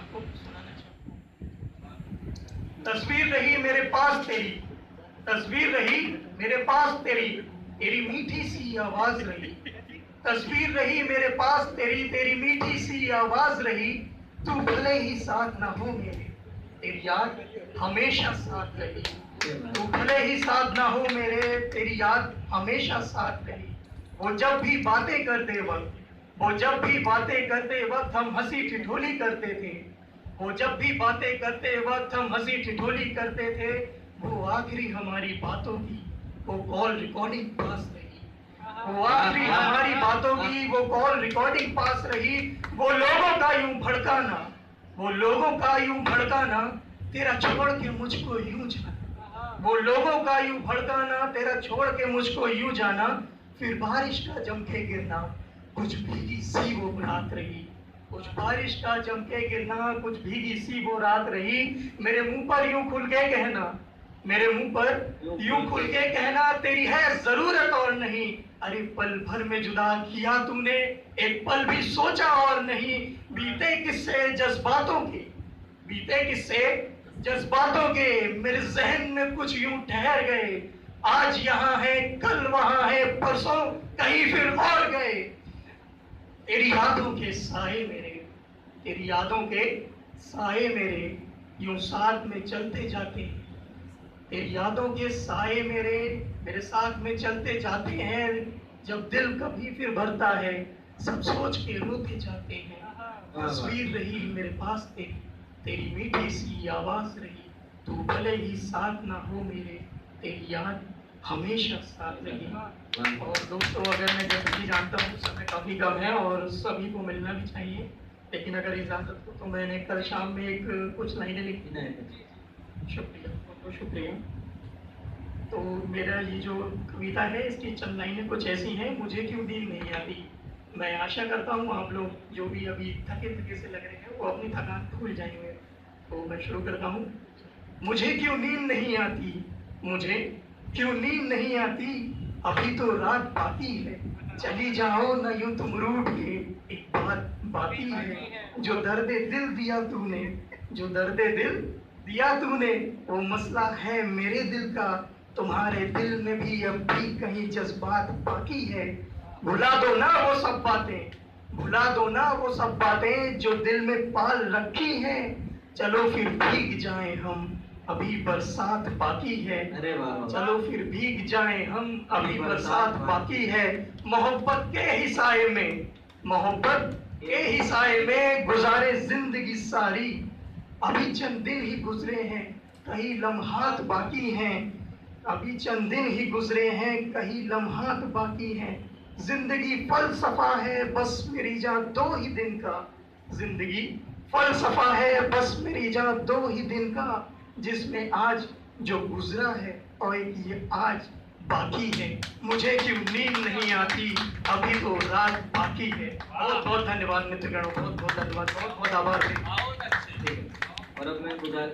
आपको सुनाना चाहूँगा। तस्वीर रही मेरे पास तेरी, तस्वीर रही मेरे पास तेरी, तेरी मीठी सी आवाज रही। तस्वीर रही मेरे पास तेरी, तेरी मीठी सी आवाज रही। तू भले ही साथ ना हो मेरे, तेरी याद हमेशा साथ रही। तू भले ही साथ ना हो मेरे, तेरी याद हमेशा साथ रही। वो जब भी बातें करते वक्त, वो जब भी बातें करते वक्त हम हंसी ठिठोली करते थे। वो जब भी बातें करते वक्त हम हंसी ठिठोली करते थे। वो आखिरी हमारी बातों की वो कॉल रिकॉर्डिंग पास रही। वो आखिरी हमारी बातों की वो कॉल रिकॉर्डिंग पास रही। वो लोगों का यूं भड़काना, वो लोगों का यूं भड़काना, तेरा छोड़ के मुझको यूं जाना। वो लोगों का यूं भड़काना, तेरा छोड़ के मुझको यूं जाना। फिर बारिश का जम के गिरना, कुछ भीगी सी वो रात रही। कुछ बारिश का जम के गिरना, कुछ भीगी सी वो रात रही। मेरे मुंह पर यूं खुल के कहना, मेरे मुंह पर यूं खुल के कहना, तेरी है जरूरत और नहीं। अरे पल भर में जुदा किया तूने, एक पल भी सोचा और नहीं। बीते किस्से जज्बातों के, बीते किस्से जज्बातों के, मेरे जहन में कुछ यूं ठहर गए। आज यहाँ है कल वहां है, परसों कहीं फिर और गए। तेरी यादों के साए मेरे, तेरी यादों के साए मेरे यूं साथ में चलते जाते हैं। तेरी यादों के साए मेरे मेरे साथ में चलते जाते हैं। जब दिल कभी फिर भरता है, सब सोच के रोते जाते हैं। तस्वीर रही मेरे पास तेरी, तेरी मीठी सी आवाज रही। तू भले ही साथ ना हो मेरे, तेरी याद हमेशा साथ रही। और दोस्तों, अगर मैं जैसे कि जानता हूँ समय काफ़ी कम है और सभी को मिलना भी चाहिए, लेकिन अगर इजाज़त हो तो मैंने कल शाम में एक कुछ लाइनें लिखी हैं। शुक्रिया, बहुत बहुत शुक्रिया। तो मेरा ये जो कविता है, इसकी चंद लाइनें कुछ ऐसी हैं। मुझे क्यों नींद नहीं आती। मैं आशा करता हूँ आप लोग जो भी अभी थके थके से लग रहे हैं वो अपनी थकान भूल जाएंगे। तो मैं शुरू करता हूँ। मुझे क्यों नींद नहीं आती, मुझे क्यों नींद नहीं आती, अभी तो रात बाकी है। चली जाओ न यूं तुम रूठ के, एक बात बाकी है। जो दर्दे दिल दिया तूने, जो दर्दे दिल दिया तूने, वो मसला है मेरे दिल का। तुम्हारे दिल में भी अब भी कहीं जज्बात बाकी है। भुला दो ना वो सब बातें, भुला दो ना वो सब बातें जो दिल में पाल रखी हैं। चलो फिर भीग जाएं हम, अभी बरसात बाकी है। अरे वाह, चलो फिर भीग जाएं हम, अभी बरसात बाकी है। मोहब्बत के ही साए में, मोहब्बत के ही साए में गुजारे जिंदगी सारी। अभी चंद दिन ही गुजरे हैं, कई लम्हात बाकी हैं। अभी चंद दिन ही गुजरे हैं, कई लम्हात बाकी हैं। जिंदगी फलसफा है बस मेरी जान दो ही दिन का। जिंदगी फलसफा है बस मेरी जान दो ही दिन का। जिसमें आज जो गुजरा है और ये आज बाकी है। मुझे क्यों नींद नहीं आती, अभी तो रात बाकी है। बहुत बहुत धन्यवाद मित्रगणों, बहुत बहुत धन्यवाद, बहुत बहुत आभार। और अब मैं गुजार